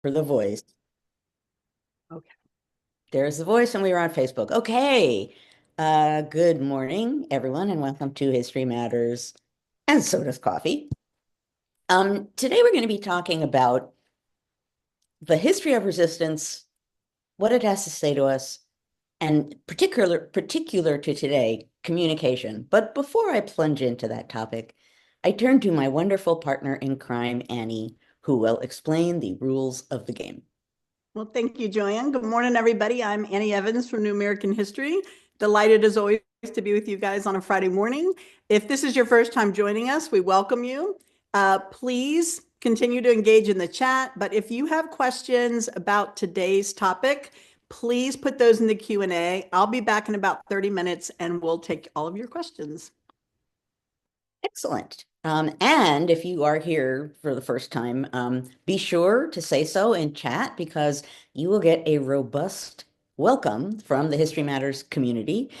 For the voice. Okay. There's the voice, and we were on Facebook. Okay. Good morning, everyone, and welcome to History Matters, and so does coffee. Today we're going to be talking about the history of resistance, what it has to say to us, and particular to today, communication. But before I plunge into that topic, I turn to my wonderful partner in crime, Annie, who will explain the rules of the game. Well, thank you, Joanne. Good morning, everybody. I'm Annie Evans from New American History. Delighted as always to be with you guys on a Friday morning. If this is your first time joining us, we welcome you. Please continue to engage in the chat. But if you have questions about today's topic, please put those in the Q&A. I'll be back in about 30 minutes and we'll take all of your questions. Excellent. And if you are here for the first time, be sure to say so in chat because you will get a robust welcome from the History Matters community.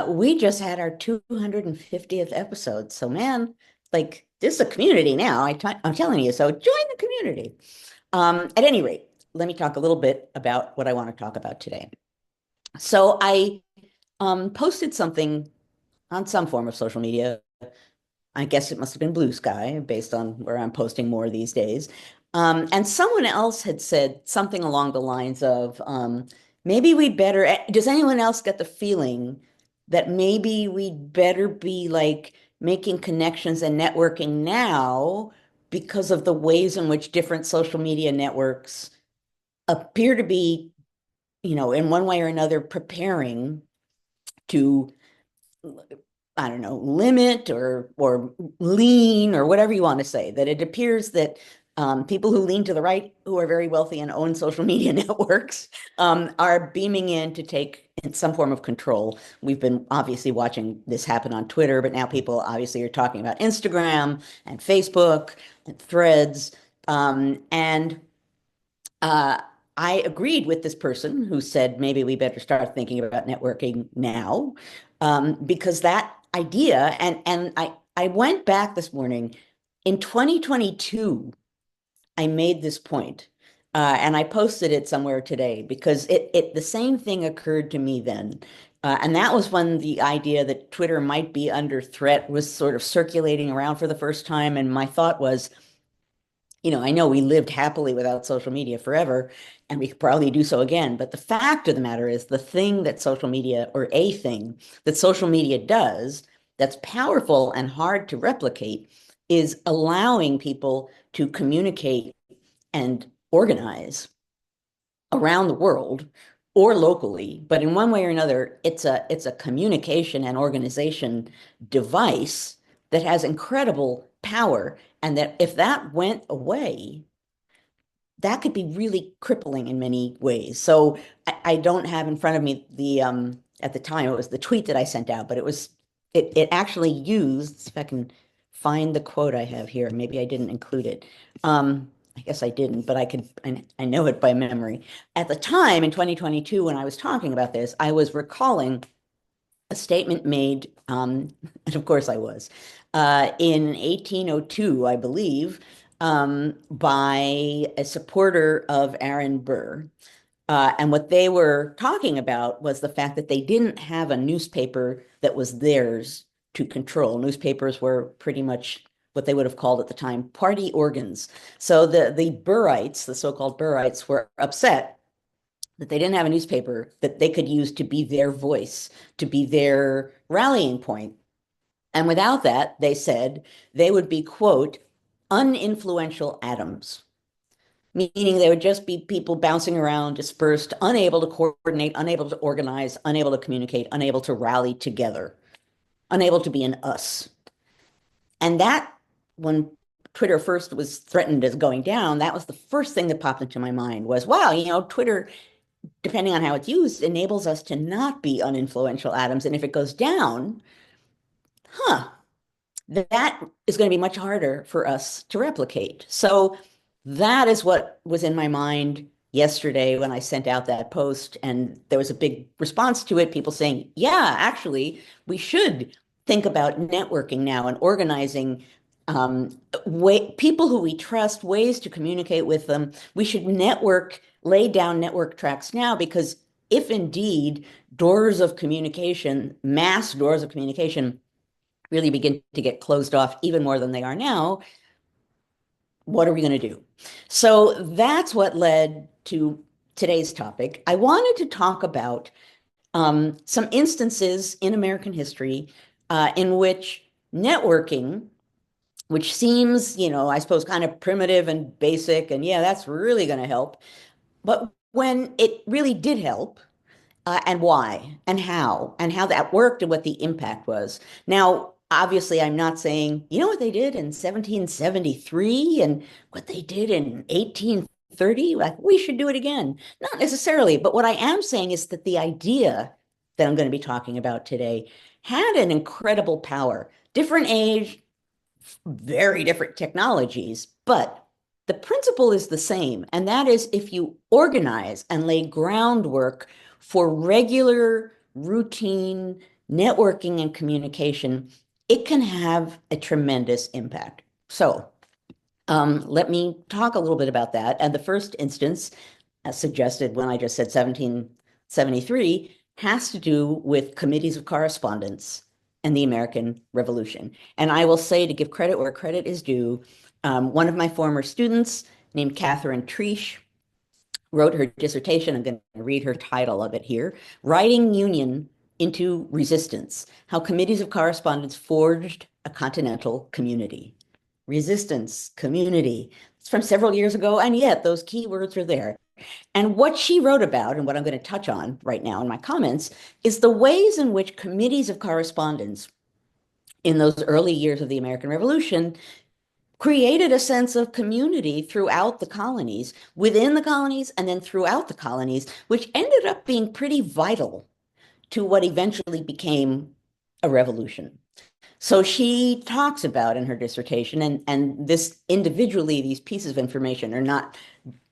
We just had our 250th episode. So, man, like this is a community now. I'm telling you. So, join the community. At any rate, let me talk a little bit about what I want to talk about today. So, I posted something on some form of social media. I guess it must have been Blue Sky based on where I'm posting more these days. And someone else had said something along the lines of maybe we better, does anyone else get the feeling that maybe we'd better be like making connections and networking now because of the ways in which different social media networks appear to be, in one way or another preparing to I don't know, limit or lean or whatever you want to say, that it appears that people who lean to the right, who are very wealthy and own social media networks, are beaming in to take some form of control. We've been obviously watching this happen on Twitter, but now people obviously are talking about Instagram and Facebook and Threads. And I agreed with this person who said maybe we better start thinking about networking now, because that idea, and I went back this morning in 2022, I made this point, and I posted it somewhere today because it the same thing occurred to me then. And that was when the idea that Twitter might be under threat was sort of circulating around for the first time. And my thought was, I know we lived happily without social media forever, and we could probably do so again. But the fact of the matter is, the thing that social media, or a thing that social media does that's powerful and hard to replicate, is allowing people to communicate and organize around the world or locally. But in one way or another, it's a communication and organization device that has incredible power. And that if that went away, that could be really crippling in many ways. So I don't have in front of me the at the time it was the tweet that I sent out, but it actually used, if I can find the quote I have here, maybe I didn't include it. I guess I didn't, but I know it by memory. At the time in 2022, when I was talking about this, I was recalling a statement made, and of course I was, in 1802, I believe, by a supporter of Aaron Burr. And what they were talking about was the fact that they didn't have a newspaper that was theirs to control. Newspapers were pretty much what they would have called at the time party organs. So the Burrites, the so-called Burrites, were upset that they didn't have a newspaper that they could use to be their voice, to be their rallying point. And without that, they said, they would be, quote, uninfluential atoms, meaning they would just be people bouncing around, dispersed, unable to coordinate, unable to organize, unable to communicate, unable to rally together, unable to be an us. And that, when Twitter first was threatened as going down, that was the first thing that popped into my mind was, wow, Twitter, depending on how it's used, enables us to not be uninfluential atoms. And if it goes down, huh, that is going to be much harder for us to replicate. So that is what was in my mind yesterday when I sent out that post. And there was a big response to it, people saying, yeah, actually, we should think about networking now and organizing people who we trust, ways to communicate with them. We should lay down network tracks now because if indeed doors of communication, mass doors of communication, really begin to get closed off even more than they are now, what are we going to do? So that's what led to today's topic. I wanted to talk about some instances in American history in which networking, which seems, I suppose, kind of primitive and basic, and yeah, that's really going to help. But when it really did help, and why, and how that worked, and what the impact was. Now, obviously, I'm not saying, you know what they did in 1773 and what they did in 1830, like we should do it again. Not necessarily, but what I am saying is that the idea that I'm going to be talking about today had an incredible power. Different age, very different technologies, but the principle is the same. And that is if you organize and lay groundwork for regular, routine networking and communication, it can have a tremendous impact. So, let me talk a little bit about that. And the first instance, as suggested when I just said 1773, has to do with committees of correspondence and the American Revolution. And I will say, to give credit where credit is due, one of my former students named Catherine Treesh wrote her dissertation. I'm going to read her title of it here: Writing Union into Resistance, How Committees of Correspondence Forged a Continental Community. Resistance, community. It's from several years ago, and yet those key words are there. And what she wrote about, and what I'm going to touch on right now in my comments, is the ways in which committees of correspondence in those early years of the American Revolution created a sense of community throughout the colonies, within the colonies, and then throughout the colonies, which ended up being pretty vital to what eventually became a revolution. So she talks about in her dissertation, and this individually, these pieces of information are not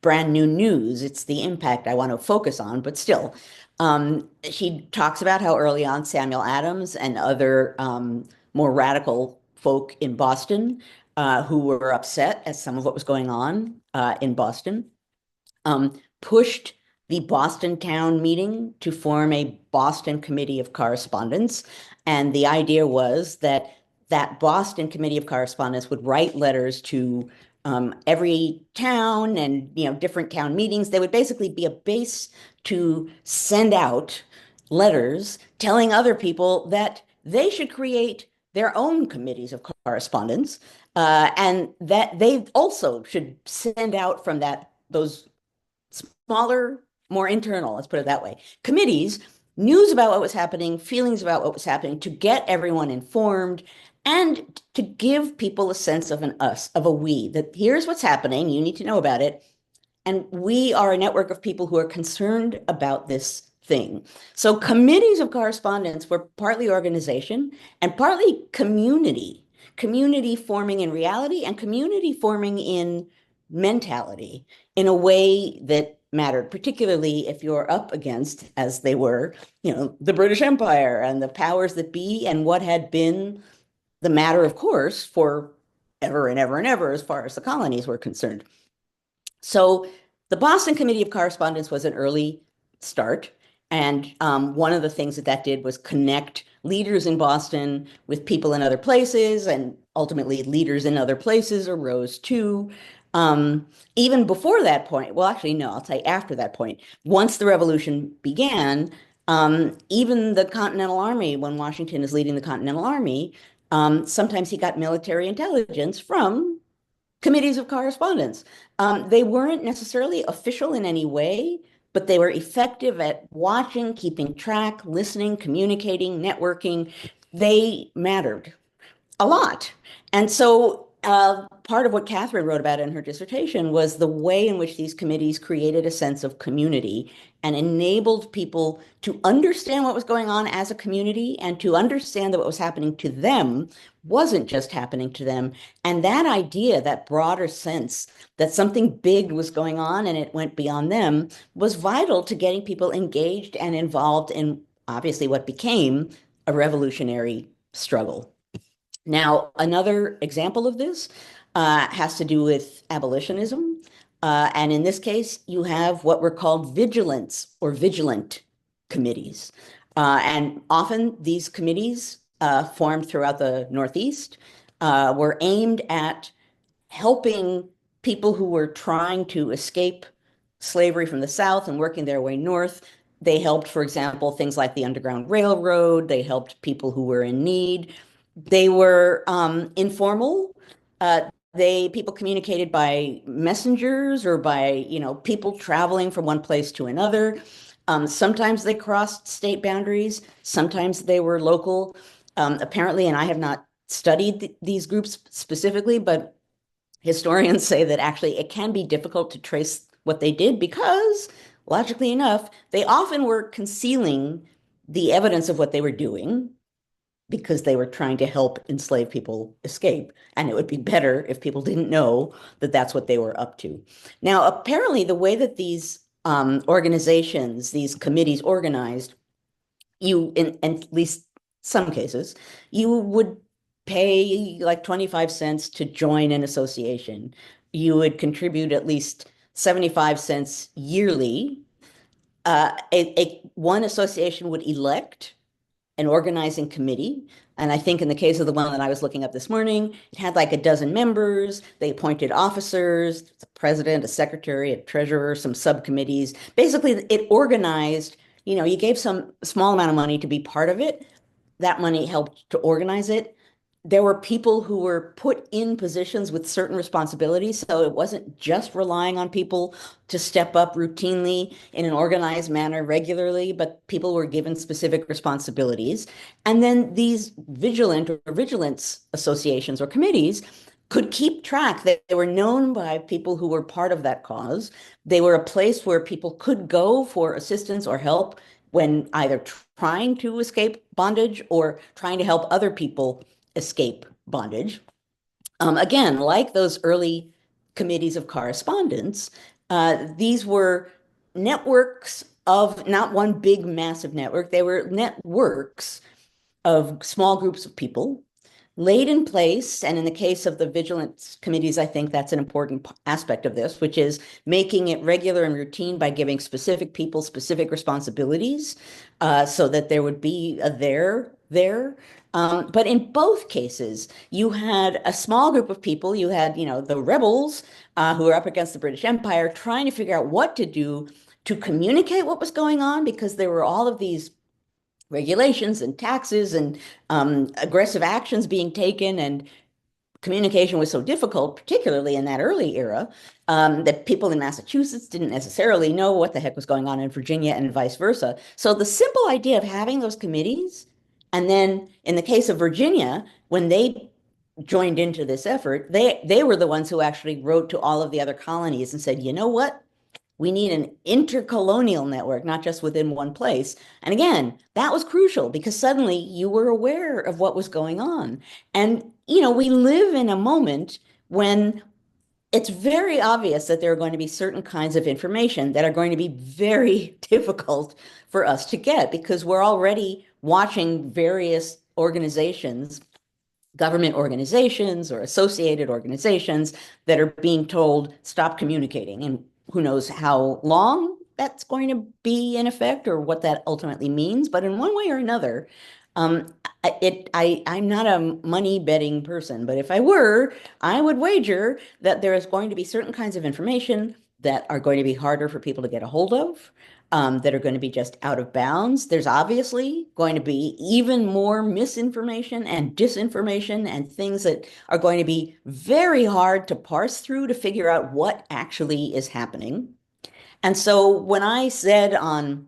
brand new news. It's the impact I want to focus on, but still. She talks about how early on Samuel Adams and other more radical folk in Boston who were upset at some of what was going on in Boston pushed the Boston town meeting to form a Boston Committee of Correspondence. And the idea was that that Boston Committee of Correspondence would write letters to every town and different town meetings. They would basically be a base to send out letters telling other people that they should create their own committees of correspondence, and that they also should send out from those smaller, more internal, let's put it that way, committees, news about what was happening, feelings about what was happening, to get everyone informed and to give people a sense of an us, of a we, that here's what's happening, you need to know about it. And we are a network of people who are concerned about this thing. So committees of correspondence were partly organization and partly community forming in reality and community forming in mentality in a way that mattered, particularly if you're up against, as they were, the British Empire and the powers that be, and what had been the matter of course for ever and ever and ever as far as the colonies were concerned. So the Boston Committee of Correspondence was an early start. And one of the things that did was connect leaders in Boston with people in other places, and ultimately leaders in other places arose too. Even before that point, well, actually, no, I'll say after that point, once the revolution began, even the Continental Army, when Washington is leading the Continental Army, sometimes he got military intelligence from committees of correspondence. They weren't necessarily official in any way, but they were effective at watching, keeping track, listening, communicating, networking. They mattered a lot. And so part of what Catherine wrote about in her dissertation was the way in which these committees created a sense of community and enabled people to understand what was going on as a community and to understand that what was happening to them wasn't just happening to them. And that idea, that broader sense that something big was going on and it went beyond them, was vital to getting people engaged and involved in obviously what became a revolutionary struggle. Now, another example of this has to do with abolitionism. And in this case, you have what were called vigilance or vigilant committees. And often these committees formed throughout the Northeast were aimed at helping people who were trying to escape slavery from the South and working their way north. They helped, for example, things like the Underground Railroad. They helped people who were in need. They were informal. They people communicated by messengers or by, people traveling from one place to another. Sometimes they crossed state boundaries. Sometimes they were local. Apparently, and I have not studied these groups specifically, but historians say that actually it can be difficult to trace what they did because, logically enough, they often were concealing the evidence of what they were doing because they were trying to help enslaved people escape. And it would be better if people didn't know that that's what they were up to. Now, apparently, the way that these organizations, these committees organized, in at least some cases, you would pay like 25 cents to join an association. You would contribute at least 75 cents yearly. One association would elect an organizing committee. And I think in the case of the one that I was looking up this morning, it had like a dozen members. They appointed officers, a president, a secretary, a treasurer, some subcommittees. Basically, it organized, you gave some small amount of money to be part of it. That money helped to organize it. There were people who were put in positions with certain responsibilities. So it wasn't just relying on people to step up routinely in an organized manner regularly, but people were given specific responsibilities. And then these vigilant or vigilance associations or committees could keep track. They were known by people who were part of that cause. They were a place where people could go for assistance or help when either trying to escape bondage or trying to help other people escape bondage. Again, like those early committees of correspondence, these were networks of not one big massive network, they were networks of small groups of people laid in place. And in the case of the vigilance committees, I think that's an important aspect of this, which is making it regular and routine by giving specific people specific responsibilities so that there would be a there. But in both cases, you had a small group of people. You had, the rebels who were up against the British Empire trying to figure out what to do to communicate what was going on because there were all of these regulations and taxes and aggressive actions being taken, and communication was so difficult, particularly in that early era, that people in Massachusetts didn't necessarily know what the heck was going on in Virginia and vice versa. So the simple idea of having those committees, and then in the case of Virginia, when they joined into this effort, they were the ones who actually wrote to all of the other colonies and said, you know what? We need an intercolonial network, not just within one place. And again, that was crucial because suddenly you were aware of what was going on. And, we live in a moment when it's very obvious that there are going to be certain kinds of information that are going to be very difficult for us to get because we're already watching various organizations, government organizations or associated organizations that are being told stop communicating, and who knows how long that's going to be in effect or what that ultimately means. But in one way or another, um, I'm not a money betting person, but if I were, I would wager that there is going to be certain kinds of information that are going to be harder for people to get a hold of, that are going to be just out of bounds. There's obviously going to be even more misinformation and disinformation and things that are going to be very hard to parse through to figure out what actually is happening. And so when I said on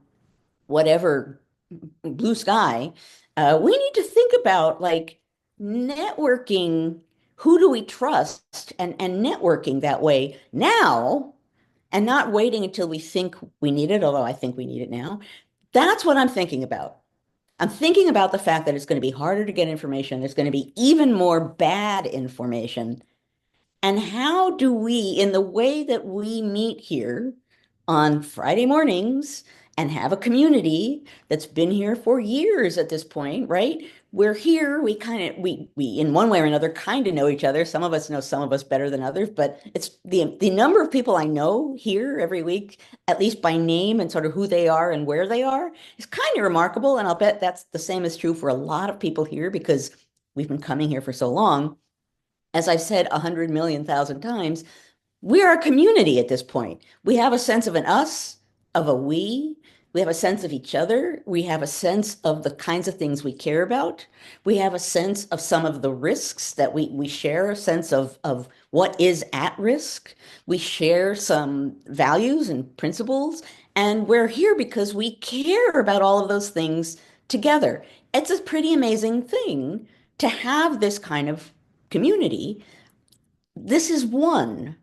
whatever blue sky, we need to think about like networking. Who do we trust? And networking that way now and not waiting until we think we need it, although I think we need it now. That's what I'm thinking about. I'm thinking about the fact that it's going to be harder to get information. There's going to be even more bad information. And how do we, in the way that we meet here on Friday mornings and have a community that's been here for years at this point, right? We're here, we in one way or another kind of know each other. Some of us know some of us better than others, but it's the number of people I know here every week, at least by name and sort of who they are and where they are, is kind of remarkable. And I'll bet that's the same is true for a lot of people here because we've been coming here for so long. As I've said 100 million thousand times, we are a community at this point. We have a sense of an us, of a we. We have a sense of each other. We have a sense of the kinds of things we care about. We have a sense of some of the risks that we share, a sense of what is at risk. We share some values and principles, and we're here because we care about all of those things together. It's a pretty amazing thing to have this kind of community. This is one.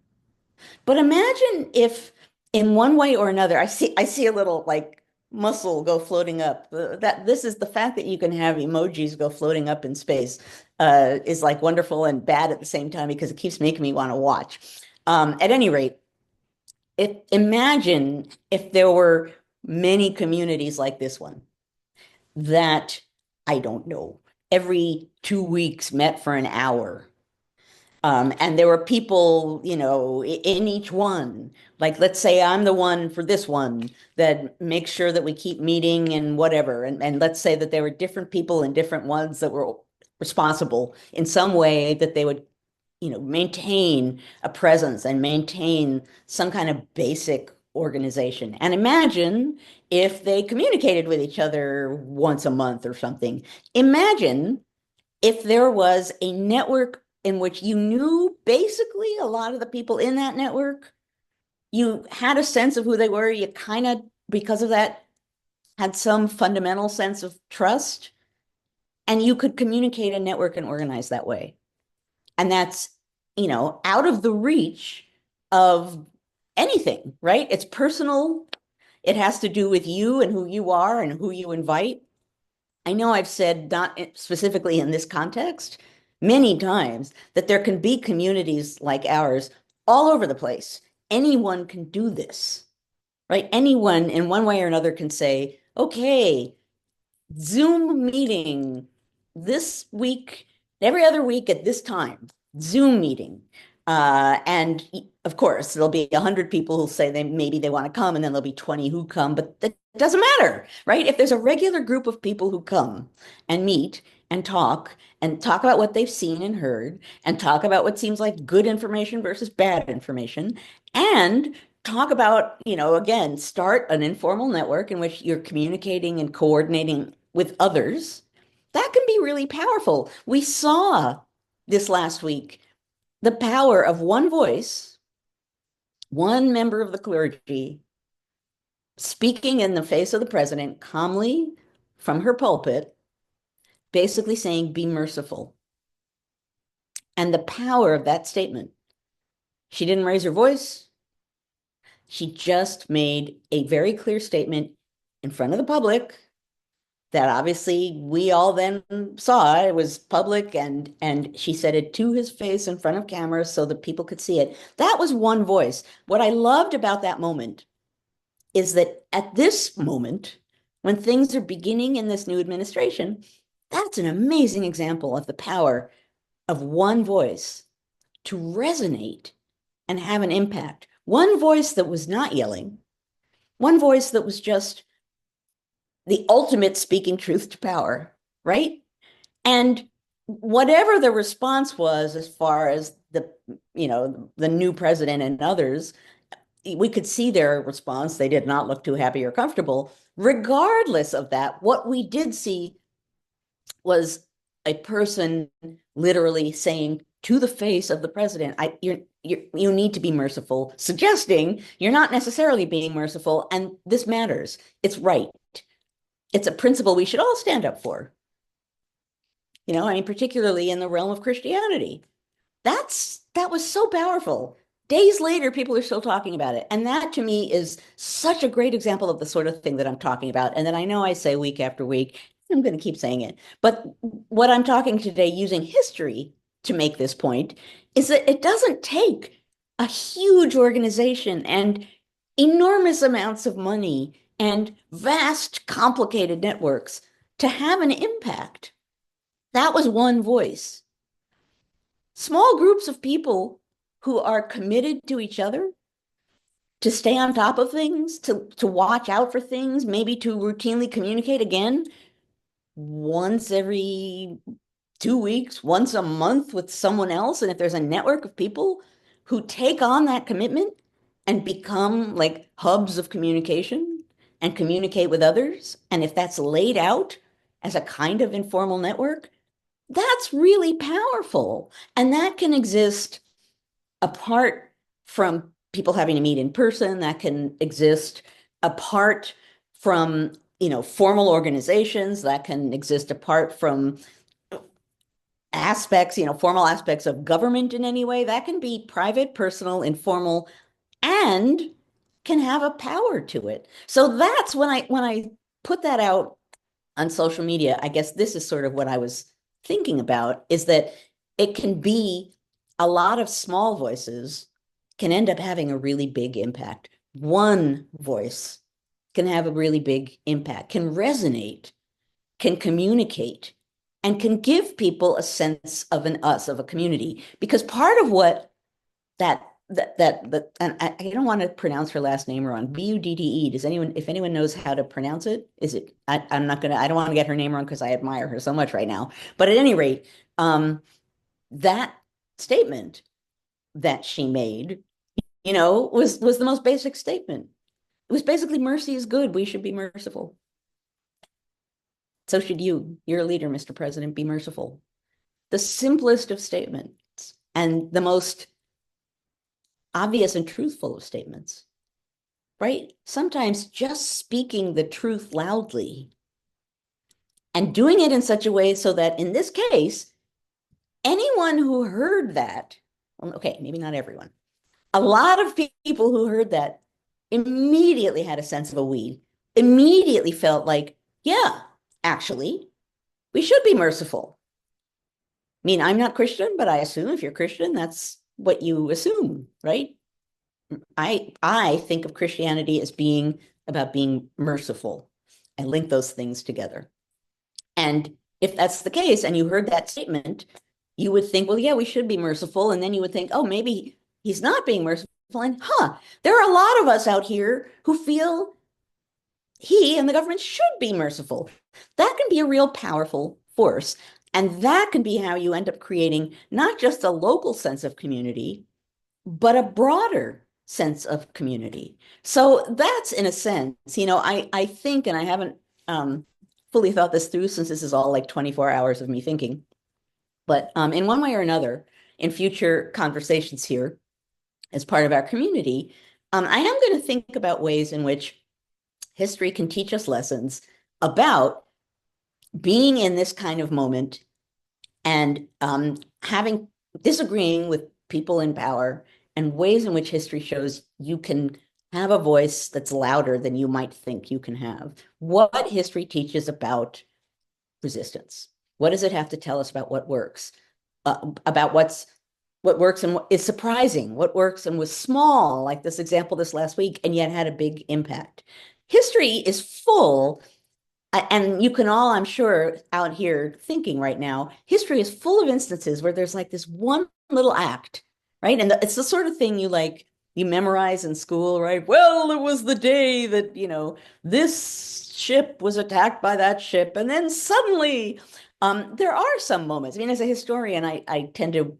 But imagine if in one way or another, I see a little like muscle go floating up. That this is the fact that you can have emojis go floating up in space is like wonderful and bad at the same time because it keeps making me want to watch. At any rate, imagine if there were many communities like this one that I don't know, every 2 weeks met for an hour and there were people, in each one. Like, let's say I'm the one for this one that makes sure that we keep meeting and whatever. And let's say that there were different people in different ones that were responsible in some way that they would, maintain a presence and maintain some kind of basic organization. And imagine if they communicated with each other once a month or something. Imagine if there was a network in which you knew basically a lot of the people in that network, you had a sense of who they were, you kind of, because of that, had some fundamental sense of trust, and you could communicate and network and organize that way. And that's, out of the reach of anything, right? It's personal. It has to do with you and who you are and who you invite. I know I've said, not specifically in this context, many times that there can be communities like ours all over the place. Anyone can do this, right? Anyone in one way or another can say, okay, Zoom meeting this week, every other week at this time, Zoom meeting. And of course, there'll be 100 people who'll say maybe they want to come, and then there'll be 20 who come, but that doesn't matter, right? If there's a regular group of people who come and meet and talk about what they've seen and heard, and talk about what seems like good information versus bad information, and talk about, again, start an informal network in which you're communicating and coordinating with others. That can be really powerful. We saw this last week the power of one voice, one member of the clergy, speaking in the face of the president calmly from her pulpit, basically saying, be merciful. And the power of that statement. She didn't raise her voice. She just made a very clear statement in front of the public that obviously we all then saw. It was public, and she said it to his face in front of cameras so that people could see it. That was one voice. What I loved about that moment is that at this moment, when things are beginning in this new administration, that's an amazing example of the power of one voice to resonate and have an impact. One voice that was not yelling, one voice that was just the ultimate speaking truth to power, right? And whatever the response was, as far as the new president and others, we could see their response. They did not look too happy or comfortable. Regardless of that, what we did see was a person literally saying to the face of the president, you need to be merciful, suggesting you're not necessarily being merciful, and this matters. It's right. It's a principle we should all stand up for. Particularly in the realm of Christianity. That was so powerful. Days later, people are still talking about it. And that to me is such a great example of the sort of thing that I'm talking about. And that I know I say week after week. I'm going to keep saying it. But what I'm talking today, using history to make this point, is that it doesn't take a huge organization and enormous amounts of money and vast, complicated networks to have an impact. That was one voice. Small groups of people who are committed to each other, to stay on top of things, to watch out for things, maybe to routinely communicate again once every 2 weeks, once a month with someone else. And if there's a network of people who take on that commitment and become like hubs of communication and communicate with others, and if that's laid out as a kind of informal network, that's really powerful. And that can exist apart from people having to meet in person, that can exist apart from, formal organizations, that can exist apart from aspects, formal aspects of government in any way. That can be private, personal, informal, and can have a power to it. So that's when I put that out on social media, I guess this is sort of what I was thinking about, is that it can be a lot of small voices can end up having a really big impact. One voice can have a really big impact, can resonate, can communicate, and can give people a sense of an us, of a community. Because part of what and I don't want to pronounce her last name wrong. Budde. Does anyone, if anyone knows how to pronounce it, is it? I'm not gonna. I don't want to get her name wrong because I admire her so much right now. But at any rate, that statement that she made, was the most basic statement. It was basically mercy is good. We should be merciful. So should you. You're a leader, Mr. President. Be merciful. The simplest of statements and the most obvious and truthful of statements, right? Sometimes just speaking the truth loudly and doing it in such a way so that in this case, anyone who heard that, well, okay, maybe not everyone, a lot of people who heard that immediately had a sense of a we, immediately felt like, yeah, actually, we should be merciful. I mean, I'm not Christian, but I assume if you're Christian, that's what you assume, right? I think of Christianity as being about being merciful. I link those things together. And if that's the case, and you heard that statement, you would think, well, yeah, we should be merciful. And then you would think, oh, maybe he's not being merciful. And there are a lot of us out here who feel he and the government should be merciful. That can be a real powerful force. And that can be how you end up creating not just a local sense of community, but a broader sense of community. So that's in a sense, I think, and I haven't fully thought this through since this is all like 24 hours of me thinking, but in one way or another, in future conversations here, as part of our community, I am going to think about ways in which history can teach us lessons about being in this kind of moment and having disagreeing with people in power and ways in which history shows you can have a voice that's louder than you might think you can have. What history teaches about resistance? What does it have to tell us about what works? About what works and what is surprising, what works and was small, like this example this last week, and yet had a big impact. History is full, and you can all, I'm sure, out here thinking right now, history is full of instances where there's like this one little act, right? And it's the sort of thing you memorize in school, right? Well, it was the day that, this ship was attacked by that ship. And then suddenly, there are some moments. I mean, as a historian, I tend to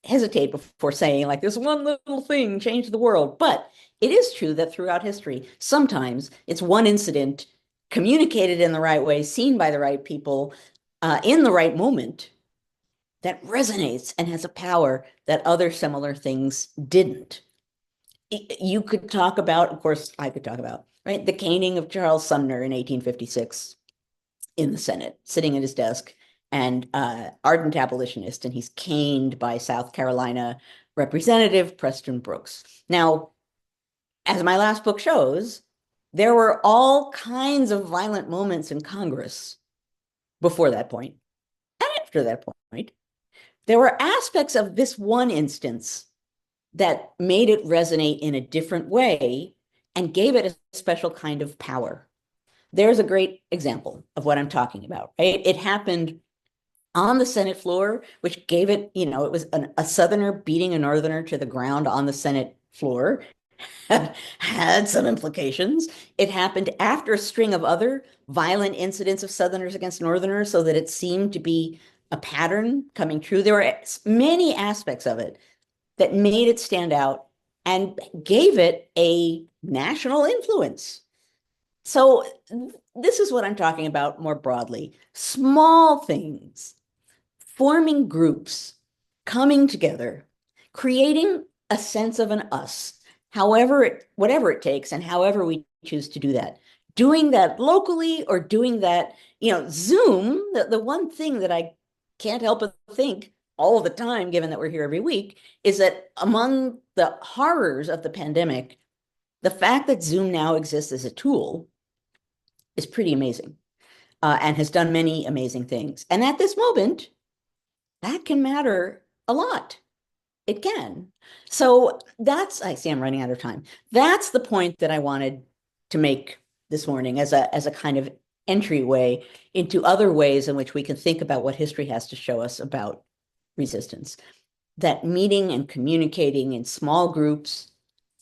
hesitate before saying like this one little thing changed the world. But it is true that throughout history, sometimes it's one incident communicated in the right way, seen by the right people, in the right moment, that resonates and has a power that other similar things didn't. You could talk about, of course, I could talk about, right, the caning of Charles Sumner in 1856 in the Senate, sitting at his desk, and ardent abolitionist, and he's caned by South Carolina Representative Preston Brooks. Now, as my last book shows, there were all kinds of violent moments in Congress before that point and after that point. There were aspects of this one instance that made it resonate in a different way and gave it a special kind of power. There's a great example of what I'm talking about, right? It happened on the Senate floor, which gave it, it was a Southerner beating a Northerner to the ground on the Senate floor, had some implications. It happened after a string of other violent incidents of Southerners against Northerners, so that it seemed to be a pattern coming true. There were many aspects of it that made it stand out and gave it a national influence. So, this is what I'm talking about more broadly. Small things, forming groups, coming together, creating a sense of an us, whatever it takes, and however we choose to do that. Doing that locally or doing that, Zoom, the one thing that I can't help but think all the time, given that we're here every week, is that among the horrors of the pandemic, the fact that Zoom now exists as a tool is pretty amazing, and has done many amazing things. And at this moment, that can matter a lot. It can. So I see I'm running out of time. That's the point that I wanted to make this morning as a kind of entryway into other ways in which we can think about what history has to show us about resistance. That meeting and communicating in small groups,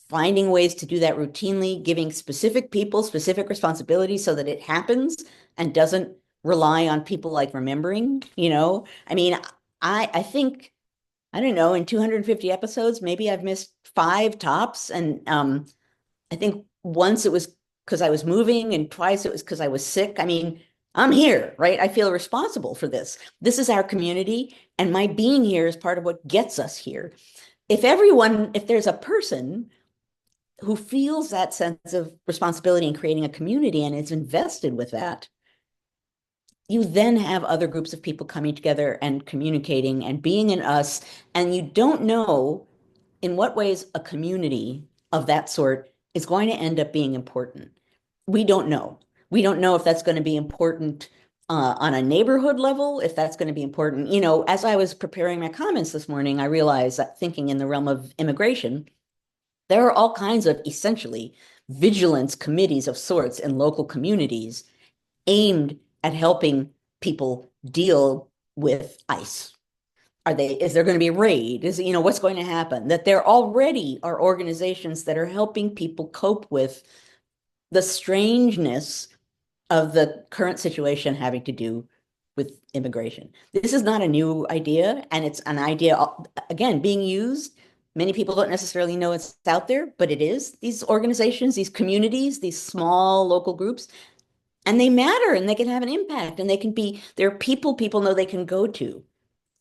finding ways to do that routinely, giving specific people specific responsibilities so that it happens and doesn't rely on people like remembering, I mean, I think, I don't know, in 250 episodes, maybe I've missed five tops. And I think once it was because I was moving, and twice it was because I was sick. I mean, I'm here, right? I feel responsible for this. This is our community, and my being here is part of what gets us here. If there's a person who feels that sense of responsibility in creating a community and is invested with that, you then have other groups of people coming together and communicating and being in us. And you don't know in what ways a community of that sort is going to end up being important. We don't know. We don't know if that's going to be important on a neighborhood level, if that's going to be important. As I was preparing my comments this morning, I realized that thinking in the realm of immigration, there are all kinds of essentially vigilance committees of sorts in local communities aimed at helping people deal with ICE. Is there going to be a raid? What's going to happen? That there already are organizations that are helping people cope with the strangeness of the current situation having to do with immigration. This is not a new idea, and it's an idea, again, being used. Many people don't necessarily know it's out there, but it is. These organizations, these communities, these small local groups, and they matter, and they can have an impact, and there are people know they can go to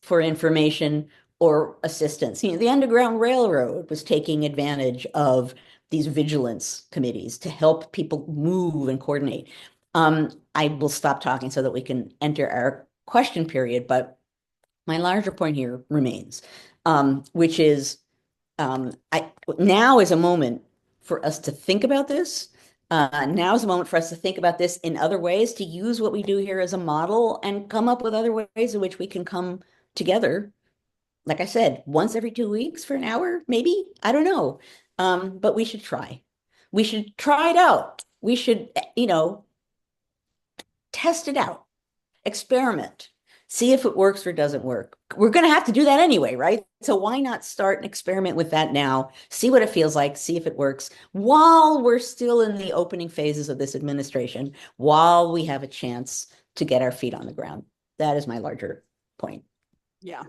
for information or assistance. The Underground Railroad was taking advantage of these vigilance committees to help people move and coordinate. I will stop talking so that we can enter our question period, but my larger point here remains, which is now is a moment for us to think about this. Now is a moment for us to think about this in other ways, to use what we do here as a model and come up with other ways in which we can come together. Like I said, once every 2 weeks for an hour, maybe, I don't know. But we should try. We should try it out. We should, test it out, experiment, see if it works or doesn't work. We're going to have to do that anyway, right? So why not start an experiment with that now, see what it feels like, see if it works while we're still in the opening phases of this administration, while we have a chance to get our feet on the ground. That is my larger point. Yeah.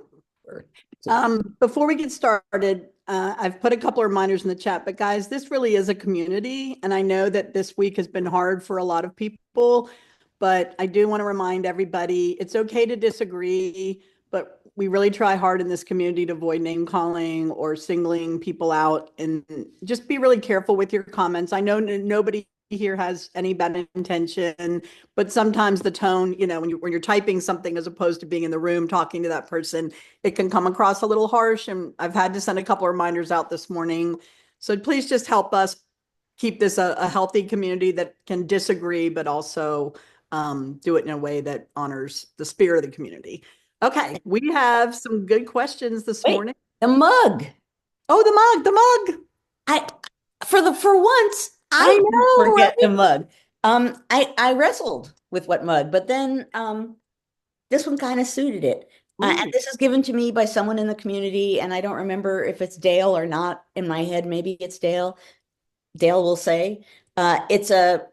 Before we get started, I've put a couple of reminders in the chat, but guys, this really is a community. And I know that this week has been hard for a lot of people, but I do want to remind everybody, it's okay to disagree, but we really try hard in this community to avoid name calling or singling people out, and just be really careful with your comments. I know nobody here has any bad intention, but sometimes the tone, when you're typing something as opposed to being in the room talking to that person, it can come across a little harsh. And I've had to send a couple of reminders out this morning. So please just help us keep this a healthy community that can disagree, but also do it in a way that honors the spirit of the community. Okay, we have some good questions this morning. The mug. Oh, the mug. For once, I I did know, forget the right? mug. I wrestled with what mug, but then this one kind of suited it. And Ooh, this is given to me by someone in the community, and I don't remember if it's Dale or not. In my head, maybe it's Dale. Dale will say. It's a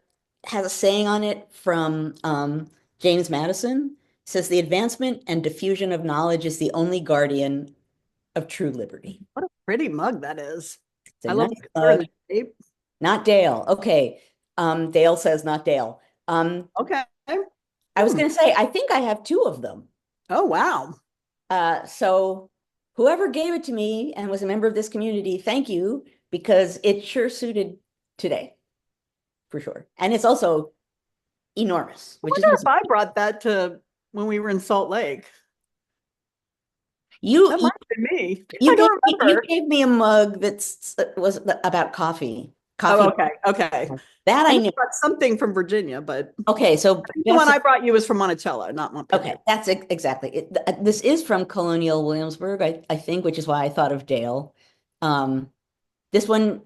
has a saying on it from James Madison. It says the advancement and diffusion of knowledge is the only guardian of true liberty. what a pretty mug that is. It's a I love nice the color and mug. the shape. Not Dale. Okay. Dale says not Dale. Okay. I was Hmm. going to say, I think I have two of them. Oh, wow. So whoever gave it to me and was a member of this community, thank you, because it sure suited today, for sure. And it's also enormous, I which is wonder if I brought that to when we were in Salt Lake. you That might have been me. you I gave don't you remember. gave me a mug that's was about coffee. Oh, Coffee. okay. Okay. That I I know knew. I brought something from Virginia, but Okay, so I think the one Beth, I brought you was from Monticello, not okay, Montpelier. that's exactly it. This is from Colonial Williamsburg, I think, which is why I thought of Dale. Um, this one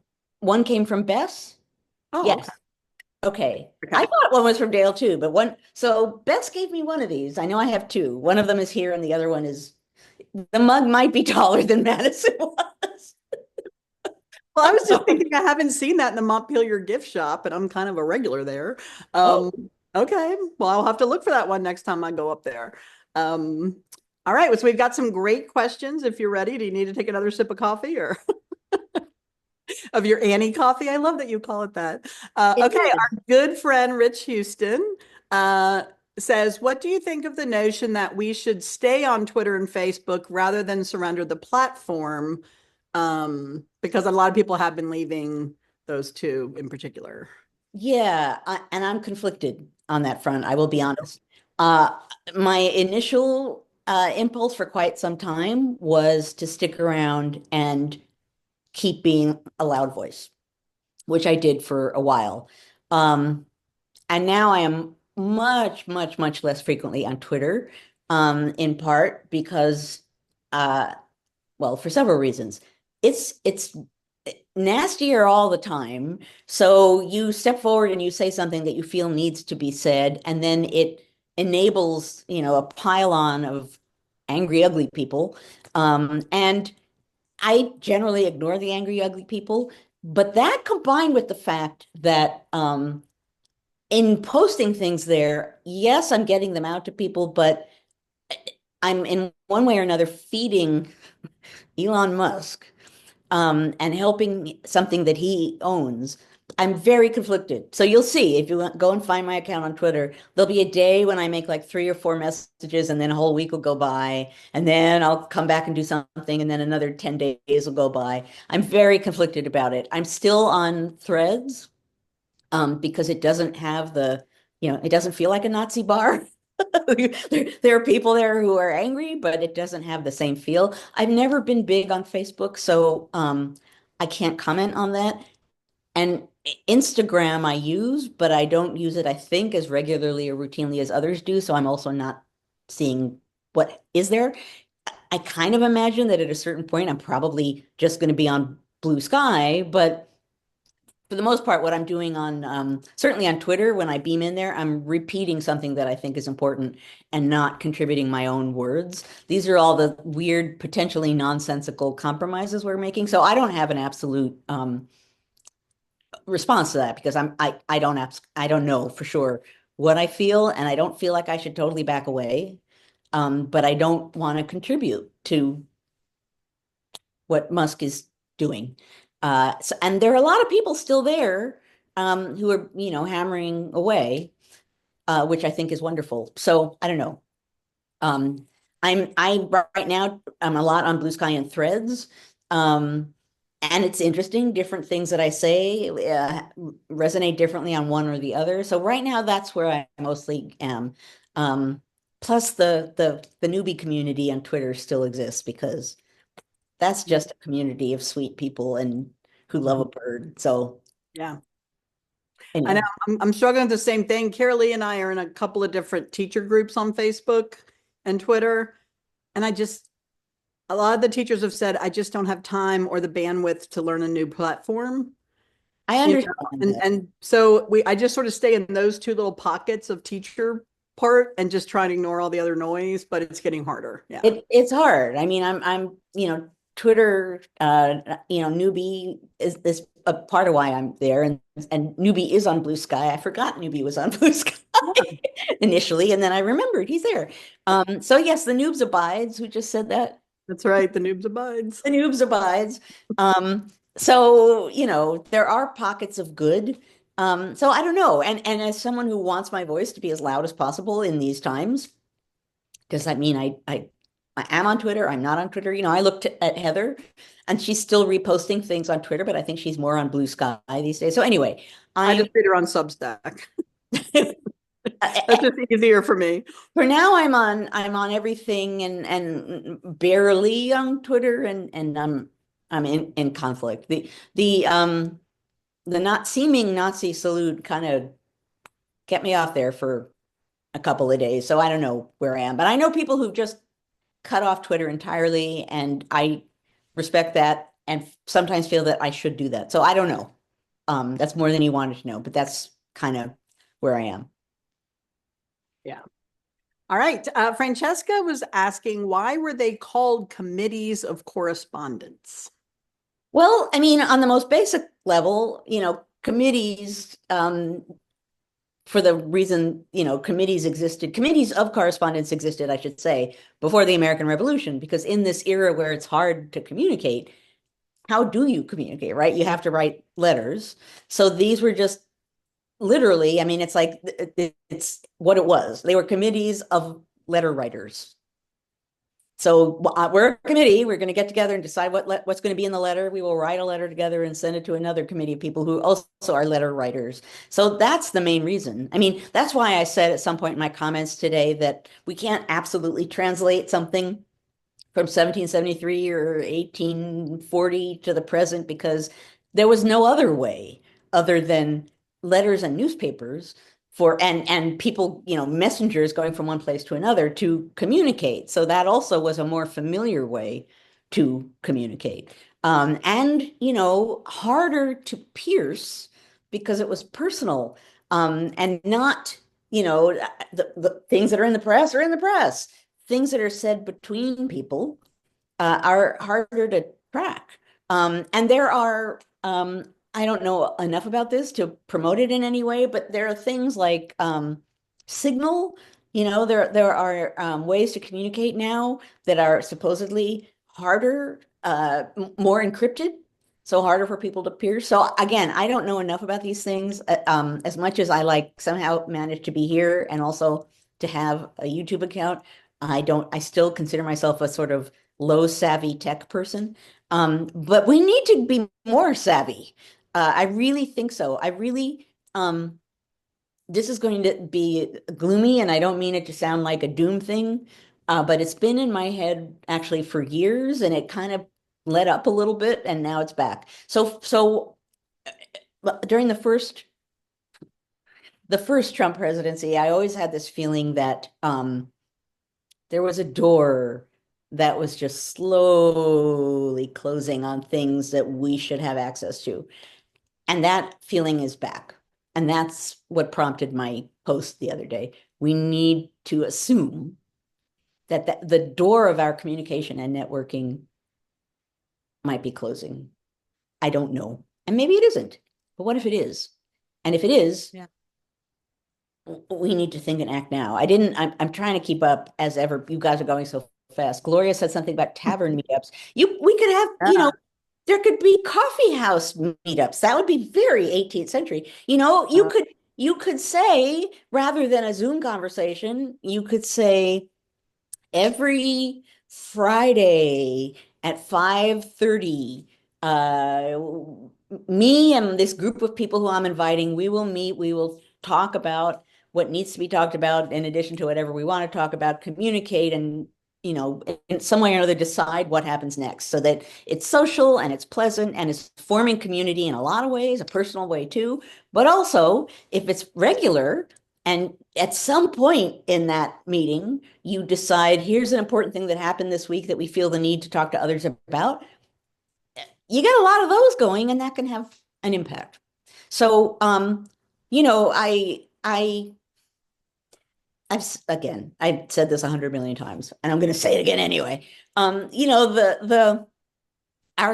came from Bess. Oh, okay. Yes. Okay. I Okay. thought one was from Dale too, but so Bess gave me one of these. I know I have two. One of them is here and the other one is, the mug might be taller than Madison was. Well, I was just thinking I haven't seen that in the Montpelier gift shop, and I'm kind of a regular there. Oh, Um, okay. Well, I'll have to look for that one next time I go up there. Um, all right. So we've got some great questions. If you're ready, do you need to take another sip of coffee or of your Annie coffee? I love that you call it that. it Okay. is. Our good friend Rich Houston uh, says, what do you think of the notion that we should stay on Twitter and Facebook rather than surrender the platform? Because a lot of people have been leaving those two in particular. Yeah, and I'm conflicted on that front. I will be honest. Uh, my initial impulse for quite some time was to stick around and keep being a loud voice, which I did for a while. Um, and now I am much, much, much less frequently on Twitter, in part because, uh, well, for several reasons. It's nastier all the time. So you step forward and you say something that you feel needs to be said, and then it enables, a pile-on of angry, ugly people. And I generally ignore the angry, ugly people. But that combined with the fact that in posting things there, yes, I'm getting them out to people, but I'm in one way or another feeding Elon Musk and helping something that he owns. I'm very conflicted. So you'll see if you go and find my account on Twitter, there'll be a day when I make like 3 or 4 messages, and then a whole week will go by, and then I'll come back and do something, and then another 10 days will go by. I'm very conflicted about it. I'm still on Threads because it doesn't have it doesn't feel like a Nazi bar. There are people there who are angry, but it doesn't have the same feel. I've never been big on Facebook, so I can't comment on that. And Instagram I use, but I don't use it, I think, as regularly or routinely as others do. So I'm also not seeing what is there. I kind of imagine that at a certain point, I'm probably just going to be on Blue Sky, but for the most part, what I'm doing on certainly on Twitter, when I beam in there, I'm repeating something that I think is important and not contributing my own words. These are all the weird, potentially nonsensical compromises we're making. So I don't have an absolute response to that because I don't know for sure what I feel, and I don't feel like I should totally back away. But I don't want to contribute to what Musk is doing. And there are a lot of people still there who are, hammering away, which I think is wonderful. So I don't know. Um, I right now I'm a lot on Blue Sky and Threads. Um, and it's interesting, different things that I say resonate differently on one or the other. So right now that's where I mostly am. Um, plus the newbie community on Twitter still exists because that's just a community of sweet people and who love a bird. So, Yeah. I know anyway, I'm struggling with the same thing. Carolee and I are in a couple of different teacher groups on Facebook and Twitter. And a lot of the teachers have said, I just don't have time or the bandwidth to learn a new platform. I you know, understand that. and so I just sort of stay in those two little pockets of teacher part and just try to ignore all the other noise, but it's getting harder. Yeah. It's hard. I mean, Twitter, newbie is a part of why I'm there, and newbie is on Blue Sky. I forgot newbie was on Blue Sky initially, and then I remembered he's there. So yes, the noobs abides. Who just said that? That's right. The noobs abides. The noobs abides. So there are pockets of good. So I don't know. And as someone who wants my voice to be as loud as possible in these times, does that mean I am on Twitter? I'm not on Twitter. I looked at Heather and she's still reposting things on Twitter, but I think she's more on Blue Sky these days. So anyway, I I'm just read her on Substack. That's just easier for me. for now I'm on everything and barely on Twitter and I'm in conflict. The not seeming Nazi salute kind of kept me off there for a couple of days. So I don't know where I am, but I know people who've just cut off Twitter entirely, and I respect that and sometimes feel that I should do that. So I don't know. That's more than you wanted to know, but that's kind of where I am. Yeah. All right. Francesca was asking, why were they called committees of correspondence? Well, I mean, on the most basic level, committees, for the reason, committees of correspondence existed, I should say, before the American Revolution, because in this era where it's hard to communicate, how do you communicate, right? You have to write letters. So these were just literally, I mean, it's what it was. They were committees of letter writers. So we're a committee. We're going to get together and decide what's going to be in the letter. We will write a letter together and send it to another committee of people who also are letter writers. So that's the main reason. I mean, that's why I said at some point in my comments today that we can't absolutely translate something from 1773 or 1840 to the present because there was no other way other than letters and newspapers and people, messengers going from one place to another to communicate. So that also was a more familiar way to communicate. And harder to pierce because it was personal, and not, the things that are in the press are in the press. Things that are said between people are harder to track. And there are, I don't know enough about this to promote it in any way, but there are things like Signal. There are ways to communicate now that are supposedly harder, more encrypted, so harder for people to pierce. So again, I don't know enough about these things, as much as I like somehow managed to be here and also to have a YouTube account. I still consider myself a sort of low savvy tech person. But we need to be more savvy. I really think so. This is going to be gloomy, and I don't mean it to sound like a doom thing, but it's been in my head actually for years, and it kind of let up a little bit, and now it's back. So during the first Trump presidency, I always had this feeling that there was a door that was just slowly closing on things that we should have access to. And that feeling is back. And that's what prompted my post the other day. We need to assume that the door of our communication and networking might be closing. I don't know. And maybe it isn't. But what if it is? And if it is, Yeah. we need to think and act now. I'm trying to keep up as ever. You guys are going so fast. Gloria said something about tavern meetups. We could have, Yeah. there could be coffee house meetups. That would be very 18th century. Uh, You could say, rather than a Zoom conversation, you could say every Friday at 5:30, uh, me and this group of people who I'm inviting, we will meet, we will talk about what needs to be talked about in addition to whatever we want to talk about, communicate and, in some way or another decide what happens next so that it's social and it's pleasant and it's forming community in a lot of ways, a personal way too. But also, if it's regular and at some point in that meeting, you decide, here's an important thing that happened this week that we feel the need to talk to others about, you get a lot of those going, and that can have an impact. So, you know, I've said this 100 million times, and I'm going to say it again anyway. Our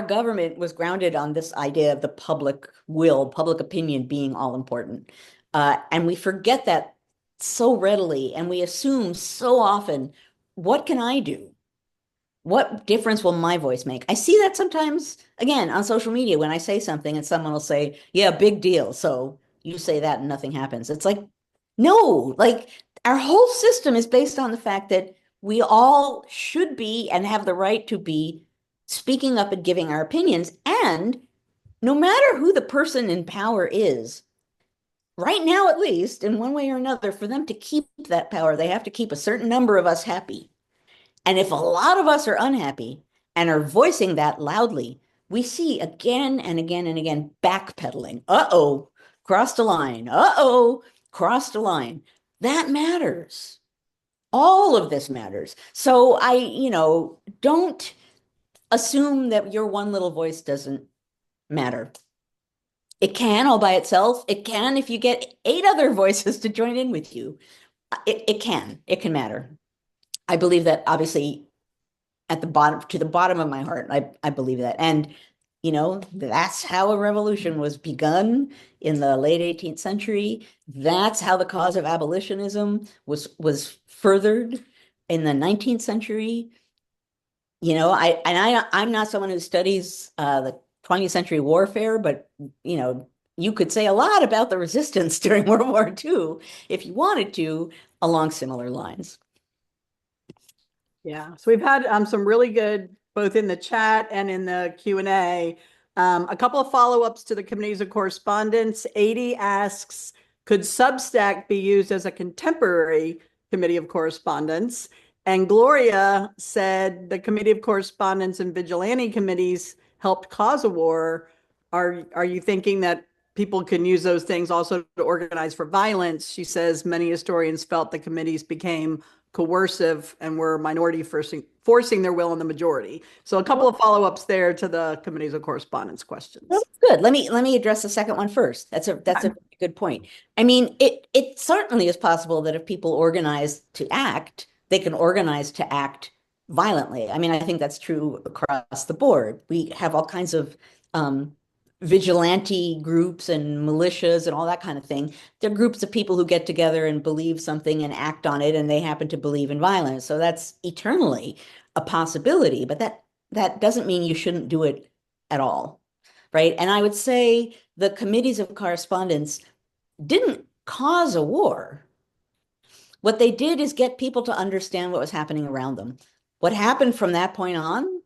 government was grounded on this idea of the public will, public opinion being all important. And we forget that so readily, and we assume so often, what can I do? What difference will my voice make? I see that sometimes, again, on social media when I say something and someone will say, yeah, big deal. So you say that and nothing happens. It's like, no, like our whole system is based on the fact that we all should be and have the right to be speaking up and giving our opinions. And no matter who the person in power is, right now at least, in one way or another, for them to keep that power, they have to keep a certain number of us happy. And if a lot of us are unhappy and are voicing that loudly, we see again and again and again backpedaling. Uh-oh, crossed a line. Uh-oh, crossed a line. That matters. All of this matters. So don't assume that your one little voice doesn't matter. It can all by itself. It can if you get eight other voices to join in with you. It can. It can matter. I believe that obviously at the bottom, to the bottom of my heart. I believe that. And, that's how a revolution was begun in the late 18th century. That's how the cause of abolitionism was furthered in the 19th century. I'm not someone who studies the 20th century warfare, but you could say a lot about the resistance during World War II if you wanted to, along similar lines. Yeah, so we've had some really good, both in the chat and in the Q&A. A couple of follow-ups to the committees of correspondence. 80 asks, could Substack be used as a contemporary committee of correspondence? And Gloria said the committee of correspondence and vigilante committees helped cause a war. Are you thinking that people can use those things also to organize for violence? She says many historians felt the committees became coercive and were minority forcing their will on the majority. So a couple of follow-ups there to the committees of correspondence Well, questions. good. Let me address the second one first. That's a good point. I mean, it certainly is possible that if people organize to act, they can organize to act violently. I mean, I think that's true across the board. We have all kinds of um, vigilante groups and militias and all that kind of thing. They're groups of people who get together and believe something and act on it, and they happen to believe in violence. So that's eternally a possibility, but that doesn't mean you shouldn't do it at all. Right. And I would say the committees of correspondence didn't cause a war. What they did is get people to understand what was happening around them. What happened from that point on,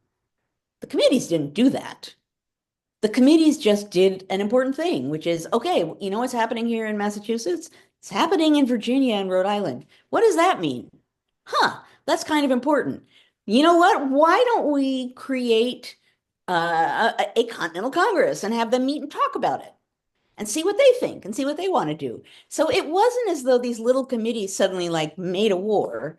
the committees didn't do that. The committees just did an important thing, which is, okay, you know what's happening here in Massachusetts? It's happening in Virginia and Rhode Island. What does that mean? Huh, that's kind of important. You know what? Why don't we create a Continental Congress and have them meet and talk about it and see what they think and see what they want to do? So it wasn't as though these little committees suddenly like made a war.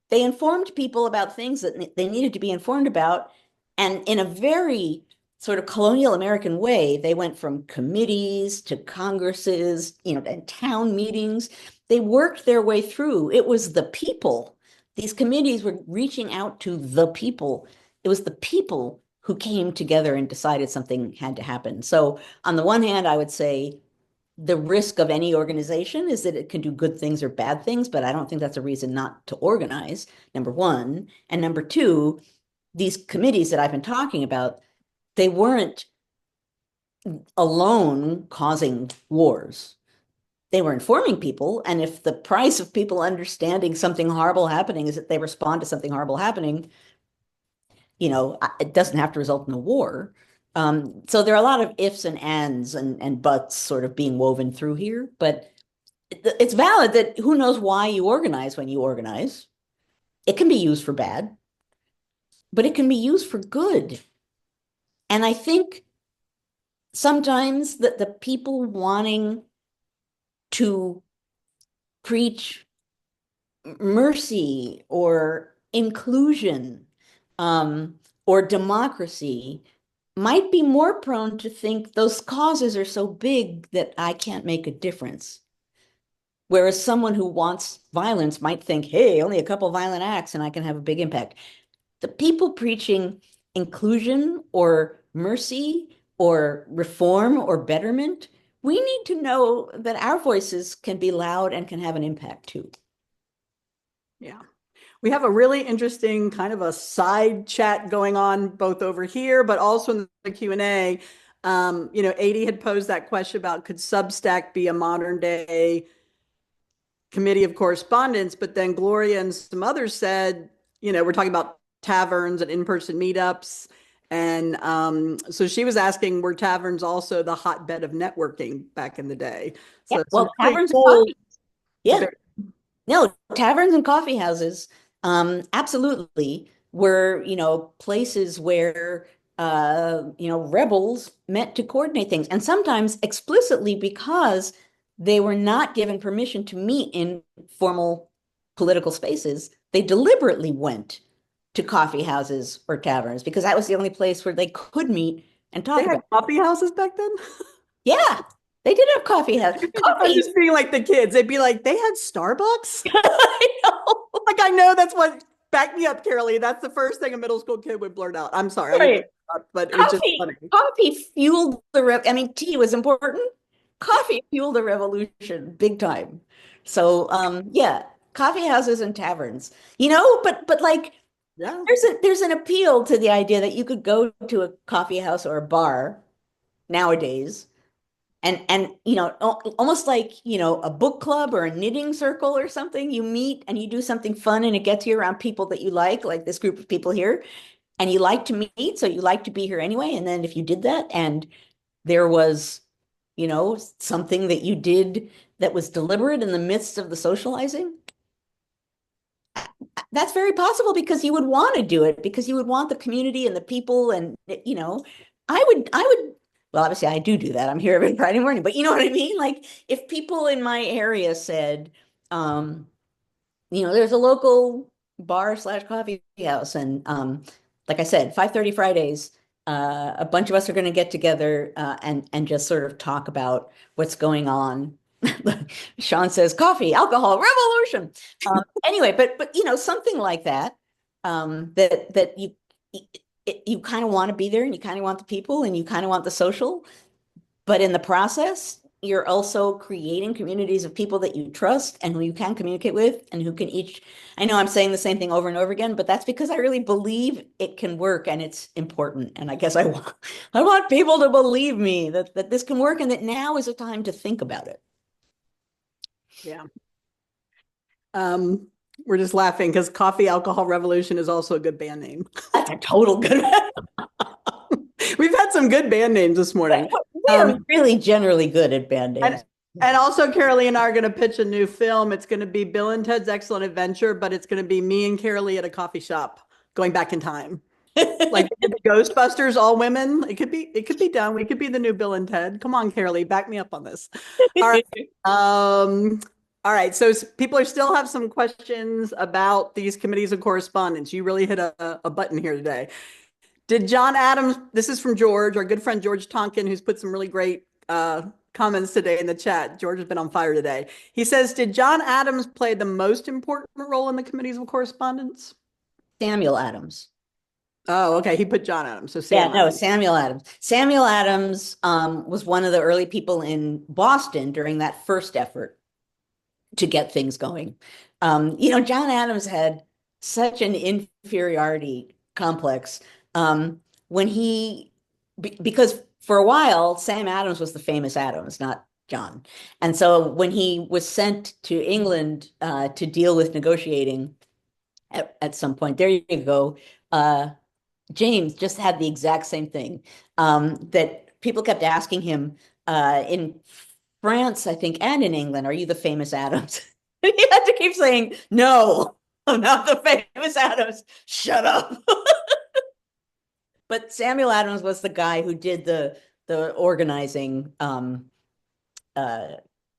They informed people about things that they needed to be informed about. And in a very sort of colonial American way, they went from committees to congresses, and town meetings. They worked their way through. It was the people. These committees were reaching out to the people. It was the people who came together and decided something had to happen. So on the one hand, I would say the risk of any organization is that it can do good things or bad things, but I don't think that's a reason not to organize, number one. And number two, these committees that I've been talking about, they weren't alone causing wars. They were informing people. And if the price of people understanding something horrible happening is that they respond to something horrible happening, it doesn't have to result in a war. So there are a lot of ifs and ands and buts sort of being woven through here, but it's valid that who knows why you organize when you organize. It can be used for bad, but it can be used for good. And I think sometimes that the people wanting to preach mercy or inclusion or democracy might be more prone to think those causes are so big that I can't make a difference. Whereas someone who wants violence might think, hey, only a couple violent acts and I can have a big impact. The people preaching inclusion or mercy or reform or betterment, we need to know that our voices can be loud and can have an impact too. Yeah. We have a really interesting kind of a side chat going on both over here, but also in the Q&A. Adi had posed that question about could Substack be a modern day committee of correspondence? But then Gloria and some others said, we're talking about taverns and in-person meetups. And so she was asking, were taverns also the hotbed of networking back in the day? Yeah, So some well, really taverns and cool. coffee. Yeah, no, taverns and coffee houses, absolutely were, places where, rebels met to coordinate things, and sometimes explicitly because they were not given permission to meet in formal political spaces. They deliberately went to coffee houses or taverns because that was the only place where they could meet and They talk had about. coffee houses back then. Yeah, they did have coffee house. I'm Coffee. just being like the kids. They'd be like, they had Starbucks? I know. Like, I know that's what, back me up, Carolee. That's the first thing a middle school kid would blurt out. I'm sorry, I didn't, Right. but it was just Coffee, funny. coffee fueled I mean, tea was important. Coffee fueled the revolution big time. So, yeah, coffee houses and taverns. But like Yeah. there's an appeal to the idea that you could go to a coffee house or a bar nowadays and almost like, a book club or a knitting circle or something. You meet and you do something fun and it gets you around people that you like this group of people here, and you like to meet, so you like to be here anyway. And then if you did that and there was, something that you did that was deliberate in the midst of the socializing, that's very possible because you would want to do it because you would want the community and the people and, I would, well, obviously I do that. I'm here every Friday morning, but you know what I mean? Like if people in my area said, um, there's a local bar slash coffee house. And like I said, 5:30 Fridays, a bunch of us are going to get together and just sort of talk about what's going on. Sean says, coffee, alcohol, revolution. Anyway, but something like that, that you kind of want to be there and you kind of want the people and you kind of want the social. But in the process, you're also creating communities of people that you trust and who you can communicate with and who can each. I know I'm saying the same thing over and over again, but that's because I really believe it can work and it's important. And I guess I want people to believe me that this can work and that now is a time to think about it. Yeah. Um, we're just laughing because Coffee Alcohol Revolution is also a good band name. That's a total good. We've had some good band names this morning. We are really generally good at band And names. and also Carolee and I are going to pitch a new film. It's going to be Bill and Ted's Excellent Adventure, but it's going to be me and Carolee at a coffee shop going back in time. Like the Ghostbusters, all women. It could be done. We could be the new Bill and Ted. Come on, Carolee, back me up on this. All right. All right. So people are still have some questions about these committees of correspondence. You really hit a button here today. Did John Adams, this is from George, our good friend George Tonkin, who's put some really great comments today in the chat. George has been on fire today. He says, did John Adams play the most important role in the committees of correspondence? Samuel Adams. Oh, okay. He put John Adams. So Yeah, Sam no, Adams. Samuel Adams. Samuel Adams was one of the early people in Boston during that first effort to get things going. John Adams had such an inferiority complex when because for a while, Sam Adams was the famous Adams, not John. And so when he was sent to England to deal with negotiating at some point, there you go. James just had the exact same thing that people kept asking him in France, I think, and in England, are you the famous Adams? He had to keep saying, no, I'm not the famous Adams. Shut up. But Samuel Adams was the guy who did the organizing uh,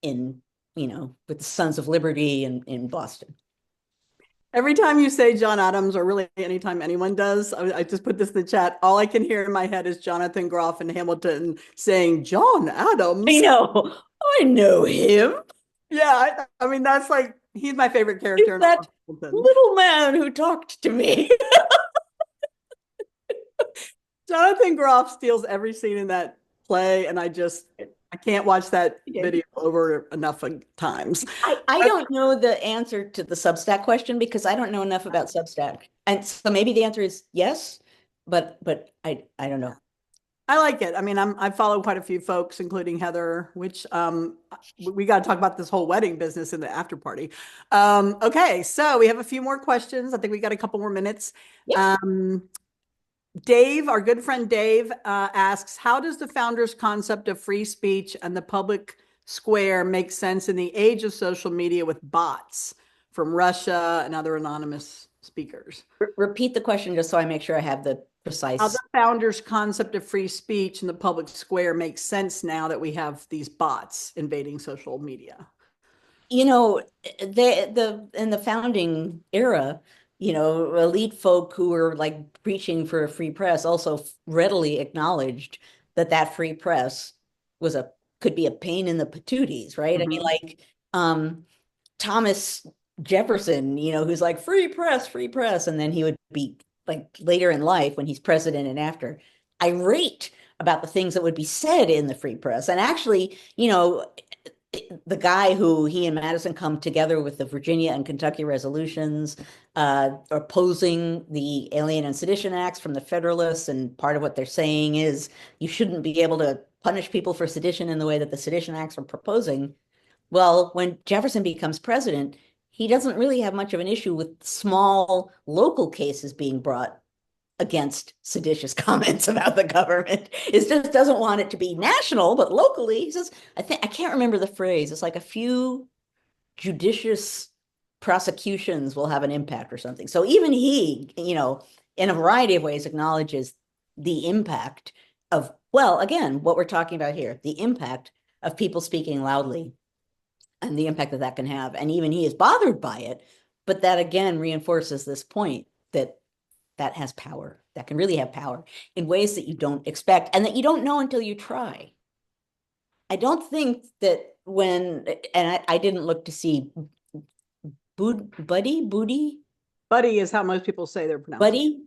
in, with the Sons of Liberty in Boston. Every time you say John Adams, or really anytime anyone does, I just put this in the chat. All I can hear in my head is Jonathan Groff and Hamilton saying, John I Adams. know. I know him. Yeah, I mean, that's like, he's my favorite He's character in all of that Hamilton. little man who talked to me. Jonathan Groff steals every scene in that play, and I can't watch that Okay. video over enough times. I don't know the answer to the Substack question because I don't know enough about Substack. And so maybe the answer is yes, but I don't know. I like it. I mean, I follow quite a few folks, including Heather, which we got to talk about this whole wedding business in the after party. Okay, so we have a few more questions. I think we got a couple more minutes. Yep. Um, Dave, our good friend Dave, asks, how does the founders' concept of free speech and the public square make sense in the age of social media with bots from Russia and other anonymous speakers? Repeat the question just so I make sure I have the How the precise. founders' concept of free speech in the public square makes sense now that we have these bots invading social media. You know, the in the founding era, elite folk who were like preaching for a free press also readily acknowledged that that free press was a could be a pain in the patooties, right? I mean, Mhm. like Thomas Jefferson, who's like free press, and then he would be like later in life when he's president and after irate about the things that would be said in the free press. And actually, the guy who he and Madison come together with the Virginia and Kentucky resolutions, opposing the Alien and Sedition Acts from the Federalists. And part of what they're saying is you shouldn't be able to punish people for sedition in the way that the Sedition Acts are proposing. Well, when Jefferson becomes president, he doesn't really have much of an issue with small local cases being brought against seditious comments about the government. It just doesn't want it to be national, but locally, he says, I can't remember the phrase. It's like a few judicious prosecutions will have an impact or something. So even he, in a variety of ways acknowledges the impact of, well, again, what we're talking about here, the impact of people speaking loudly and the impact that that can have. And even he is bothered by it, but that again reinforces this point that that has power, that can really have power in ways that you don't expect and that you don't know until you try. I don't think that and I didn't look to see Booty, Buddy is how most people say they're pronouncing it. Buddy.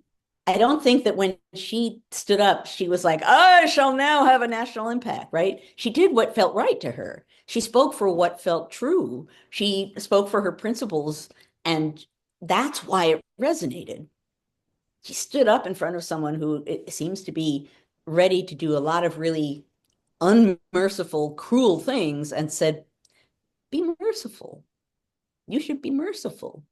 I don't think that when she stood up, she was like, I shall now have a national impact, right? She did what felt right to her. She spoke for what felt true. She spoke for her principles, and that's why it resonated. She stood up in front of someone who it seems to be ready to do a lot of really unmerciful, cruel things and said, be merciful. You should be merciful.